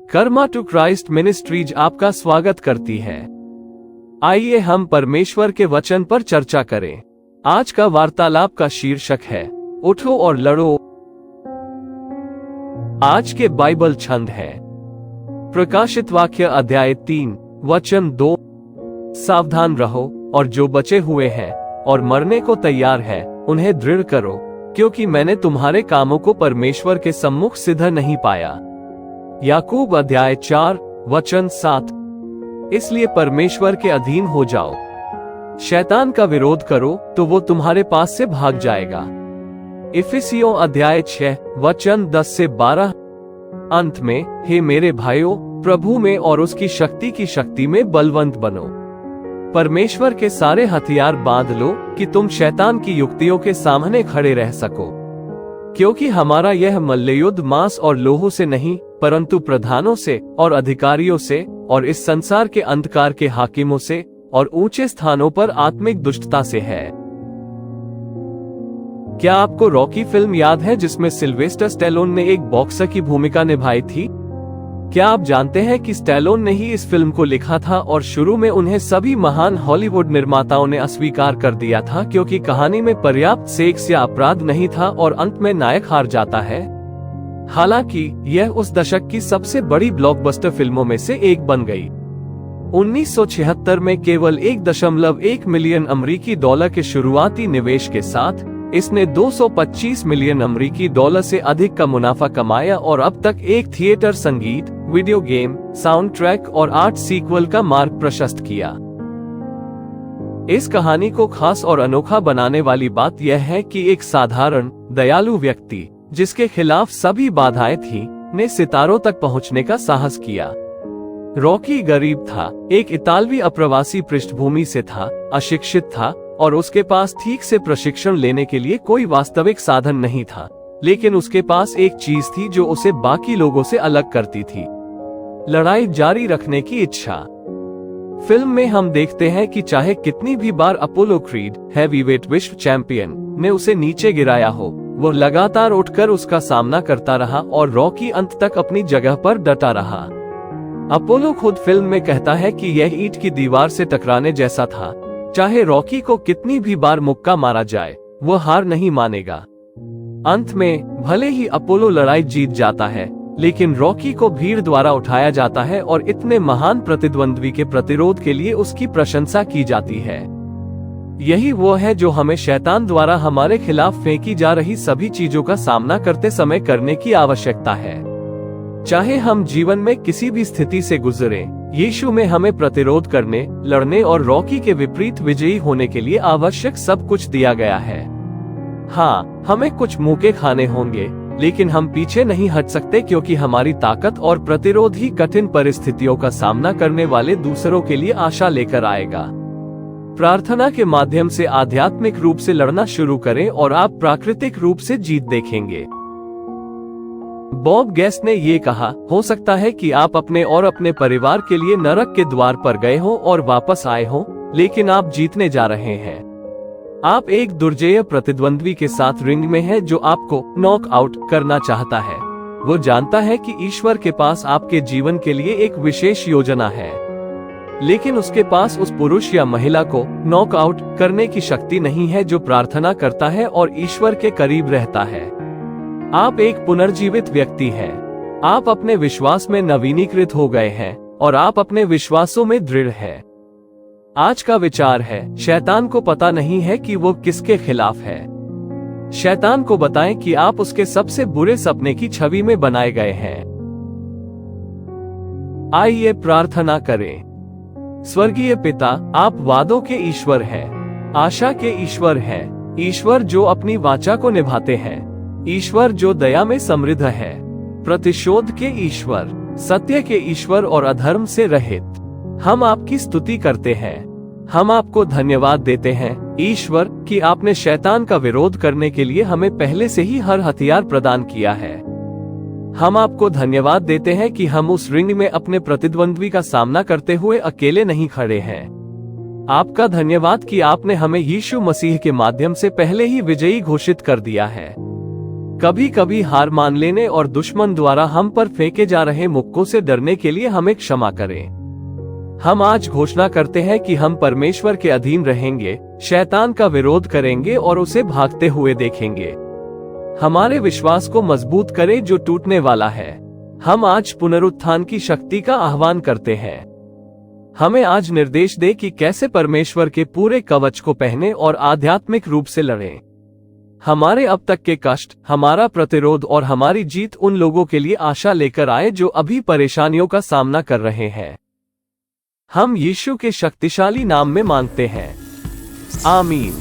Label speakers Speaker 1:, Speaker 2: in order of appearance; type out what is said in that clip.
Speaker 1: Karma to Christ ministries आपका स्वागत करती है। आइए हम परमेश्वर के वचन पर चर्चा करें। आज का वार्तालाप का शीर्षक है उठो और लड़ो। आज के बाइबल छंद है प्रकाशित वाक्य अध्याय 3 वचन 2। सावधान रहो और जो बचे हुए हैं और मरने को तैयार है उन्हें दृढ़ करो, क्योंकि मैंने तुम्हारे कामों को परमेश्वर के सम्मुख सिद्ध नहीं पाया। याकूब अध्याय 4 वचन 7। इसलिए परमेश्वर के अधीन हो जाओ, शैतान का विरोध करो तो वो तुम्हारे पास से भाग जाएगा। इफिसियों अध्याय 6 वचन 10 से 12। अंत में, हे मेरे भाइयों, प्रभु में और उसकी शक्ति में बलवंत बनो। परमेश्वर के सारे हथियार बांध लो कि तुम शैतान की युक्तियों के सामने खड़े रह सको, क्योंकि हमारा यह मल्लयुद्ध मांस और लोहू से नहीं परंतु प्रधानों से और अधिकारियों से और इस संसार के अंधकार के हाकिमों से और ऊंचे स्थानों पर आत्मिक दुष्टता से है। क्या आपको रॉकी फिल्म याद है जिसमें सिल्वेस्टर स्टैलोन ने एक बॉक्सर की भूमिका निभाई थी? क्या आप जानते हैं कि स्टैलोन ने ही इस फिल्म को लिखा था और शुरू में उन्हें सभी महान हॉलीवुड निर्माताओं ने अस्वीकार कर दिया था क्योंकि कहानी में पर्याप्त सेक्स या अपराध नहीं था और अंत में नायक हार जाता है। हालांकि यह उस दशक की सबसे बड़ी ब्लॉकबस्टर फिल्मों में से एक बन गई। 1976 में केवल 1.1 मिलियन अमेरिकी डॉलर के शुरुआती निवेश के साथ इसने 225 मिलियन अमेरिकी डॉलर से अधिक का मुनाफा कमाया और अब तक एक थिएटर, संगीत, वीडियो गेम, साउंड ट्रैक और 8 सीक्वल का मार्ग प्रशस्त किया। इस कहानी को खास और अनोखा बनाने वाली बात यह है कि एक साधारण दयालु व्यक्ति जिसके खिलाफ सभी बाधाएं थी ने सितारों तक पहुंचने का साहस किया। रॉकी गरीब था, एक इतालवी अप्रवासी पृष्ठभूमि से था, अशिक्षित था और उसके पास ठीक से प्रशिक्षण लेने के लिए कोई वास्तविक साधन नहीं था, लेकिन उसके पास एक चीज थी जो उसे बाकी लोगों से अलग करती थी, लड़ाई जारी रखने की इच्छा। फिल्म में हम देखते हैं कि चाहे कितनी भी बार अपोलो क्रीड, हैवीवेट विश्व चैंपियन, ने उसे नीचे गिराया हो, वो लगातार उठकर उसका सामना करता रहा और रॉकी अंत तक अपनी जगह पर डटा रहा। अपोलो खुद फिल्म में कहता है कि यह ईंट की दीवार से टकराने जैसा था। चाहे रॉकी को कितनी भी बार मुक्का मारा जाए, वो हार नहीं मानेगा। अंत में भले ही अपोलो लड़ाई जीत जाता है, लेकिन रॉकी को भीड़ द्वारा उठाया जाता है और इतने महान प्रतिद्वंद्वी के प्रतिरोध के लिए उसकी प्रशंसा की जाती है। यही वो है जो हमें शैतान द्वारा हमारे खिलाफ फेंकी जा रही सभी चीजों का सामना करते समय करने की आवश्यकता है। चाहे हम जीवन में किसी भी स्थिति से गुजरें, यीशु में हमें प्रतिरोध करने, लड़ने और रॉकी के विपरीत विजयी होने के लिए आवश्यक सब कुछ दिया गया है। हाँ, हमें कुछ मुक्के खाने होंगे, लेकिन हम पीछे नहीं हट सकते क्योंकि हमारी ताकत और प्रतिरोध ही कठिन परिस्थितियों का सामना करने वाले दूसरों के लिए आशा लेकर आएगा। प्रार्थना के माध्यम से आध्यात्मिक रूप से लड़ना शुरू करें और आप प्राकृतिक रूप से जीत देखेंगे। बॉब गेस्ट ने ये कहा, हो सकता है कि आप अपने और अपने परिवार के लिए नरक के द्वार पर गए हो और वापस आए हो, लेकिन आप जीतने जा रहे हैं। आप एक दुर्जेय प्रतिद्वंद्वी के साथ रिंग में हैं जो आपको नॉक आउट करना चाहता है। वो जानता है कि ईश्वर के पास आपके जीवन के लिए एक विशेष योजना है, लेकिन उसके पास उस पुरुष या महिला को नॉक आउट करने की शक्ति नहीं है जो प्रार्थना करता है और ईश्वर के करीब रहता है। आप एक पुनर्जीवित व्यक्ति हैं। आप अपने विश्वास में नवीनीकृत हो गए हैं और आप अपने विश्वासों में दृढ़ हैं। आज का विचार है, शैतान को पता नहीं है कि वो किसके खिलाफ है। शैतान को बताएं कि आप उसके सबसे बुरे सपने की छवि में बनाए गए हैं। आइए प्रार्थना करें। स्वर्गीय पिता, आप वादों के ईश्वर हैं, आशा के ईश्वर हैं, ईश्वर जो अपनी वाचा को निभाते हैं, ईश्वर जो दया में समृद्ध है, प्रतिशोध के ईश्वर, सत्य के ईश्वर और अधर्म से रहित। हम आपकी स्तुति करते हैं। हम आपको धन्यवाद देते हैं ईश्वर कि आपने शैतान का विरोध करने के लिए हमें पहले से ही हर हथियार प्रदान किया है। हम आपको धन्यवाद देते हैं कि हम उस रिंग में अपने प्रतिद्वंद्वी का सामना करते हुए अकेले नहीं खड़े हैं। आपका धन्यवाद कि आपने हमें यीशु मसीह के माध्यम से पहले ही विजयी घोषित कर दिया है। कभी कभी हार मान लेने और दुश्मन द्वारा हम पर फेंके जा रहे मुक्कों से डरने के लिए हमें क्षमा करें। हम आज घोषणा करते हैं कि हम परमेश्वर के अधीन रहेंगे, शैतान का विरोध करेंगे और उसे भागते हुए देखेंगे। हमारे विश्वास को मजबूत करें जो टूटने वाला है। हम आज पुनरुत्थान की शक्ति का आह्वान करते हैं। हमें आज निर्देश दे कि कैसे परमेश्वर के पूरे कवच को पहने और आध्यात्मिक रूप से लड़ें। हमारे अब तक के कष्ट, हमारा प्रतिरोध और हमारी जीत उन लोगों के लिए आशा लेकर आए जो अभी परेशानियों का सामना कर रहे हैं। हम यीशु के शक्तिशाली नाम में मांगते हैं, आमीन।